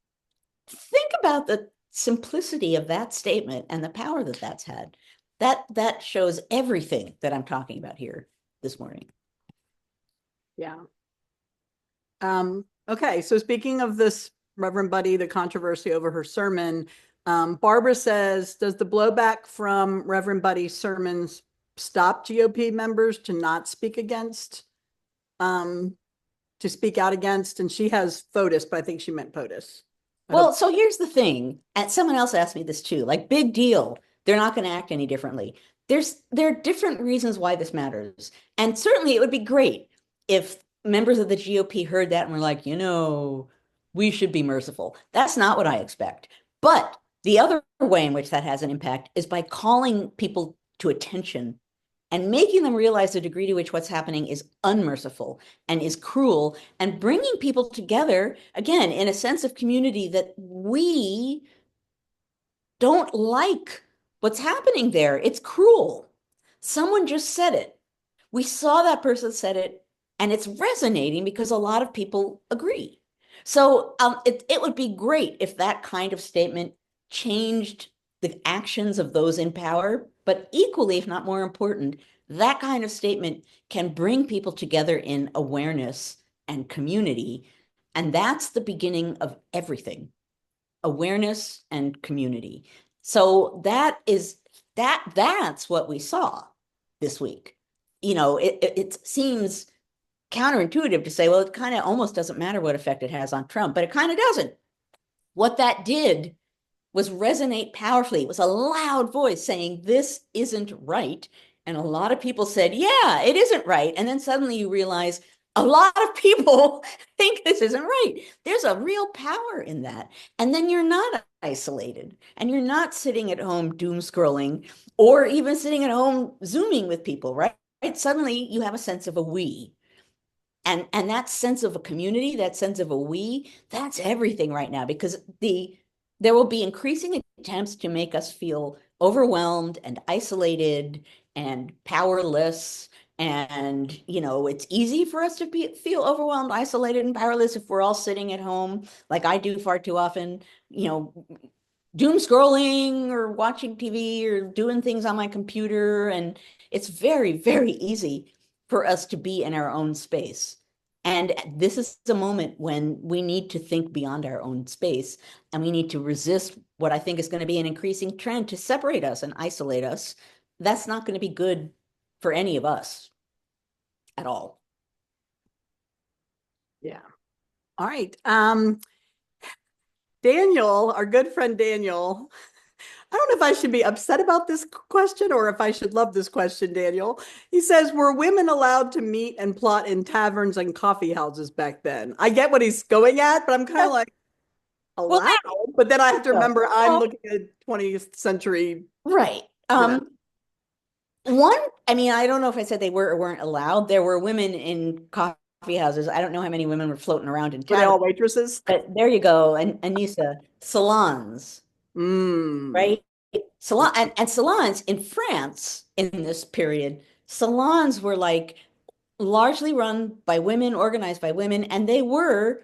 Think about the simplicity of that statement and the power that that's had. That shows everything that I'm talking about here this morning. Yeah. Okay, so speaking of this Reverend Buddy, the controversy over her sermon, Barbara says, does the blowback from Reverend Buddy's sermons stop GOP members to not speak against, to speak out against? And she has FOTUS, but I think she meant POTUS. Well, so here's the thing, and someone else asked me this too, like big deal. They're not going to act any differently. There are different reasons why this matters. And certainly it would be great if members of the GOP heard that and were like, we should be merciful. That's not what I expect. But the other way in which that has an impact is by calling people to attention and making them realize the degree to which what's happening is unmerciful and is cruel, and bringing people together again in a sense of community that we don't like what's happening there. It's cruel. Someone just said it. We saw that person said it, and it's resonating because a lot of people agree. So it would be great if that kind of statement changed the actions of those in power, but equally, if not more important, that kind of statement can bring people together in awareness and community. And that's the beginning of everything, awareness and community. So that's what we saw this week. It seems counterintuitive to say, well, it kind of almost doesn't matter what effect it has on Trump, but it kind of doesn't. what that did was resonate powerfully. It was a loud voice saying, this isn't right. And a lot of people said, yeah, it isn't right. And then suddenly you realize a lot of people think this isn't right. There's a real power in that. And then you're not isolated and you're not sitting at home doom scrolling or even sitting at home Zooming with people, right? Suddenly you have a sense of a we. And that sense of a community, that sense of a we, that's everything right now because there will be increasing attempts to make us feel overwhelmed and isolated and powerless. And, it's easy for us to feel overwhelmed, isolated, and powerless if we're all sitting at home, like I do far too often, you know, doom scrolling or watching TV or doing things on my computer. And it's very, very easy for us to be in our own space. And this is a moment when we need to think beyond our own space and we need to resist what I think is going to be an increasing trend to separate us and isolate us. That's not going to be good for any of us at all. Yeah. All right. Daniel, our good friend Daniel, I don't know if I should be upset about this question or if I should love this question, Daniel. He says, were women allowed to meet and plot in taverns and coffee houses back then? I get what he's going at, but I'm kind of like, Well, allowed? But then I have to no. remember I'm Well, looking at 20th century, right. you know, One, I mean, I don't know if I said they were or weren't allowed. There were women in coffee houses. I don't know how many women were floating around in were they taverns, all waitresses? but there you go. And Anissa, salons, Mm. right? Salon and salons in France in this period, salons were like largely run by women, organized by women, and they were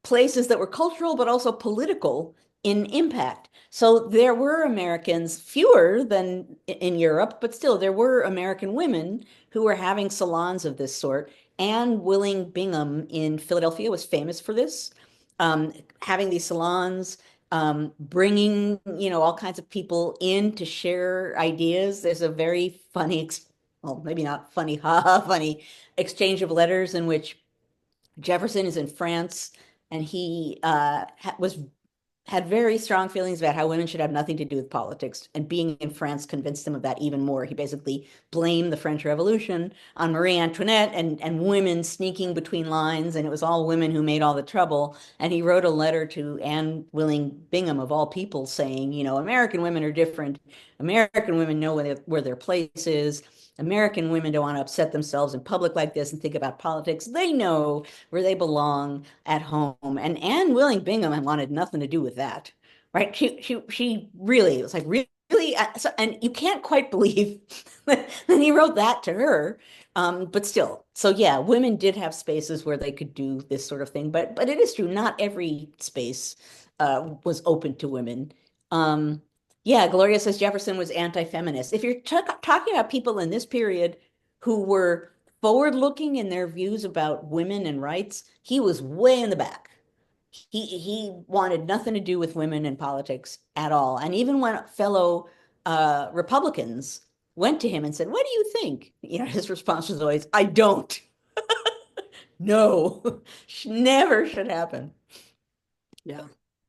places that were cultural but also political in impact. So there were Americans, fewer than in Europe, but still there were American women who were having salons of this sort. Anne Willing Bingham in Philadelphia was famous for this, having these salons, bringing, all kinds of people in to share ideas. There's a very funny, well, maybe not funny, haha, funny exchange of letters in which Jefferson is in France, and he was had very strong feelings about how women should have nothing to do with politics. And being in France convinced him of that even more. He basically blamed the French Revolution on Marie Antoinette and women sneaking between lines, and it was all women who made all the trouble. And he wrote a letter to Anne Willing Bingham, of all people, saying, American women are different. American women know where their place is. American women don't want to upset themselves in public like this and think about politics. They know where they belong at home. And Anne Willing Bingham wanted nothing to do with that, right? She really was like really, and you can't quite believe that he wrote that to her. But still, so yeah, women did have spaces where they could do this sort of thing, but it is true, not every space was open to women. Um, yeah, Gloria says Jefferson was anti-feminist. If you're talking about people in this period who were forward-looking in their views about women and rights, he was way in the back. He wanted nothing to do with women in politics at all. And even when fellow Republicans went to him and said, "What do you think?" His response was always, "I don't." No, never should happen. Yeah.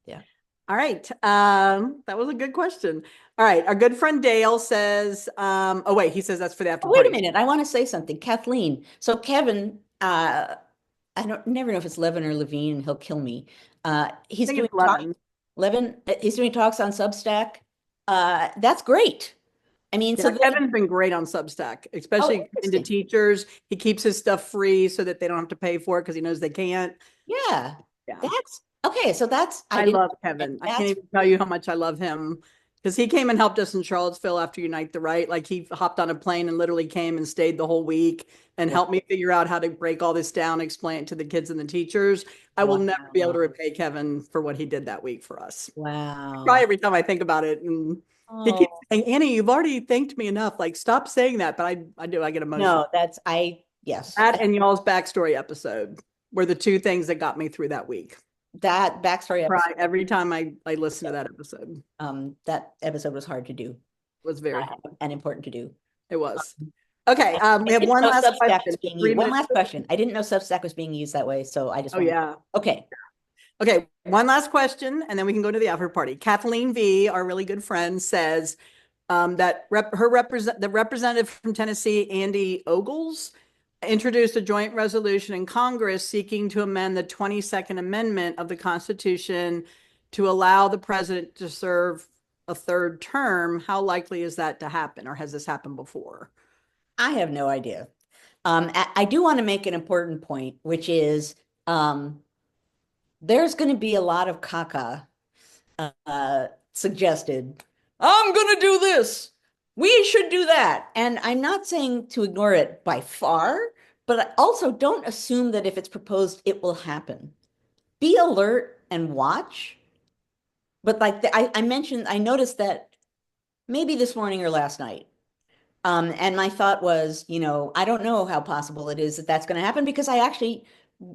Yeah. All right. That was a good question. All right. Our good friend Dale says, oh wait, he says that's for the after Oh, wait a party. minute. I want to say something. Kathleen. So Kevin, I don't never know if it's Levin or Levine. He'll kill me. I He's think doing it's talk. 11. Levin, he's doing talks on Substack. That's great. I mean, Yeah, so then, Kevin's been great on Substack, oh, especially into interesting. teachers. He keeps his stuff free so that they don't have to pay for it because he knows they can't. Yeah, Yeah. that's okay. So I I didn't. love Kevin. I can't That's even tell you how much I love him because he came and helped us in Charlottesville after Unite the Right. Like he hopped on a plane and literally came and stayed the whole week and wow. helped me figure out how to break all this down, explain it to the kids and the teachers. I will never be able to Wow. repay Kevin for what he did that week for us. I cry Wow. every time I think about it. And he keeps Oh, saying, Annie, you've already thanked me enough. Like, stop saying that. But I do. I get emotional. no, yes. That and y'all's backstory episode were the two things that got me through that week. That backstory Cry episode, every time I listen to that episode. that episode was hard to do, It was very hard. and important to do. It was. Okay, I we have didn't one know last Substack was question. being used. Three One minutes. last question. I didn't know Substack was being used that way, so I just Oh wanted. yeah. Okay. Okay, one last question, and then we can go to the after party. Kathleen V, our really good friend, says that the representative from Tennessee, Andy Ogles, introduced a joint resolution in Congress seeking to amend the 22nd Amendment of the Constitution to allow the president to serve a third term. How likely is that to happen, or has this happened before? I have no idea. I do want to make an important point, which is um, there's going to be a lot of caca suggested. I'm going to do this. We should do that. And I'm not saying to ignore it by far, but I also don't assume that if it's proposed, it will happen. Be alert and watch. But like I mentioned, I noticed that maybe this morning or last night. And my thought was, I don't know how possible it is that that's going to happen because I actually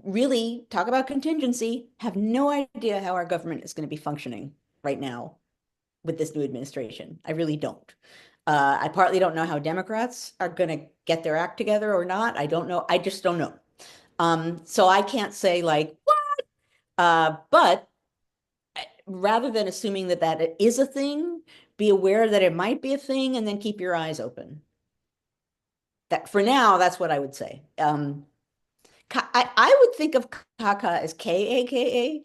really talk about contingency, have no idea how our government is going to be functioning right now with this new administration. I really don't. I partly don't know how Democrats are going to get their act together or not. I don't know. I just don't know. So I can't say like, but rather than assuming that that is a thing, be aware that it might be a thing and then keep your eyes open. That for now, that's what I would say. I would think of Kaka as Kaka.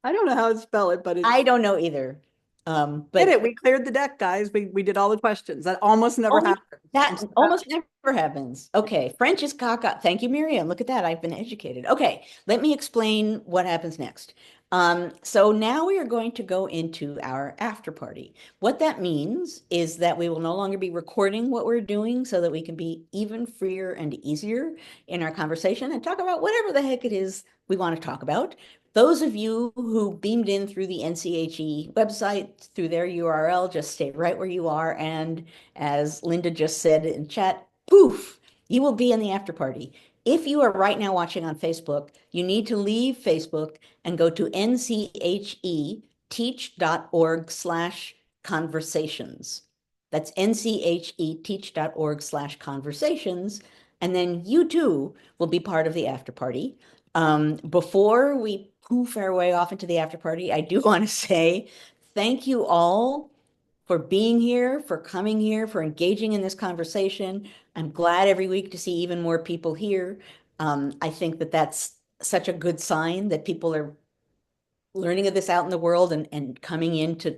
I don't know how to spell it, but I it's don't know either. did But it. We cleared the deck, guys. We did all the questions. That almost never only happens. I'm that so almost never happens. Okay, French is caca. Thank you, Miriam. Look at that. I've been educated. Okay, let me explain what happens next. So now we are going to go into our after party. What that means is that we will no longer be recording what we're doing so that we can be even freer and easier in our conversation and talk about whatever the heck it is we want to talk about. Those of you who beamed in through the NCHE website, through their URL, just stay right where you are. And as Linda just said in chat, poof, you will be in the after party. If you are right now watching on Facebook, you need to leave Facebook and go to ncheteach.org/conversations. That's ncheteach.org/conversations. And then you too will be part of the after party. Before we poof our way off into the after party, I do want to say thank you all for being here, for coming here, for engaging in this conversation. I'm glad every week to see even more people here. I think that that's such a good sign that people are learning of this out in the world and coming in to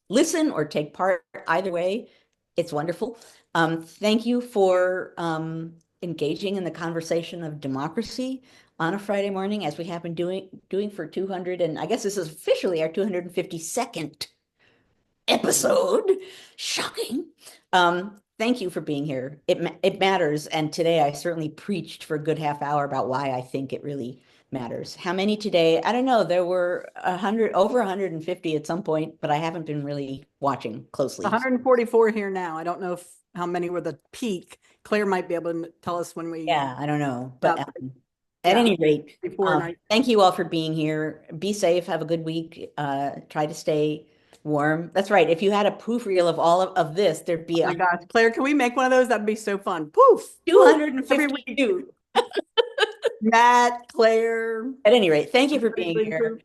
listen or take part. Either way, it's wonderful. Thank you for engaging in the conversation of democracy on a Friday morning, as we have been doing for 200, and I guess this is officially our 252nd episode. Shocking. Thank you for being here. It matters, and today I certainly preached for a good half hour about why I think it really matters. How many today? I don't know. There were 100, over 150 at some point, but I haven't been really watching closely. 144 here now. I don't know if how many were the peak. Claire might be able to tell us when we Yeah, I don't know, but yeah, at yeah, any rate, before night. thank you all for being here. Be safe. Have a good week. Try to stay warm. That's right. If you had a poof reel of all of this, there'd be Oh my gosh, Claire, can we make one of those? That'd be so fun. Poof, poof, every week. 252. Matt, Claire, At any rate, thank you for being here. poof.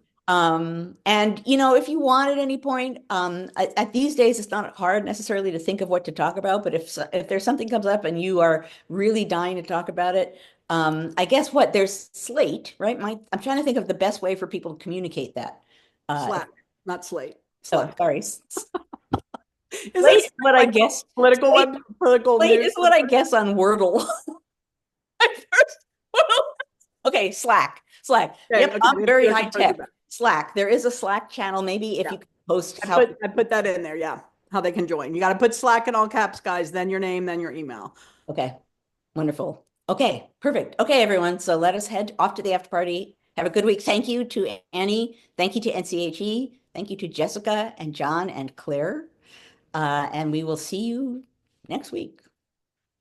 And if you want at any point, at these days, it's not hard necessarily to think of what to talk about, but if there's something comes up and you are really dying to talk about it, I guess what there's Slate, right? I'm trying to think of the best way for people to communicate that. Slack, not slate. Oh, Slack. sorry. Is Slate this is what I like guess. political Slate, web, political Slate news? is what I guess on Wordle. Okay, Slack. Slack. Okay, Yep, okay, I'm very there's high some post tech. about. Slack. There is a Slack channel. Maybe if Yeah, you could post how. I put that in there. Yeah, how they can join. You got to put Slack in all caps, guys. Then your name, then your email. Okay, wonderful. Okay, perfect. Okay, everyone. So let us head off to the after party. Have a good week. Thank you to Annie. Thank you to NCHE. Thank you to Jessica and John and Claire. And we will see you next week.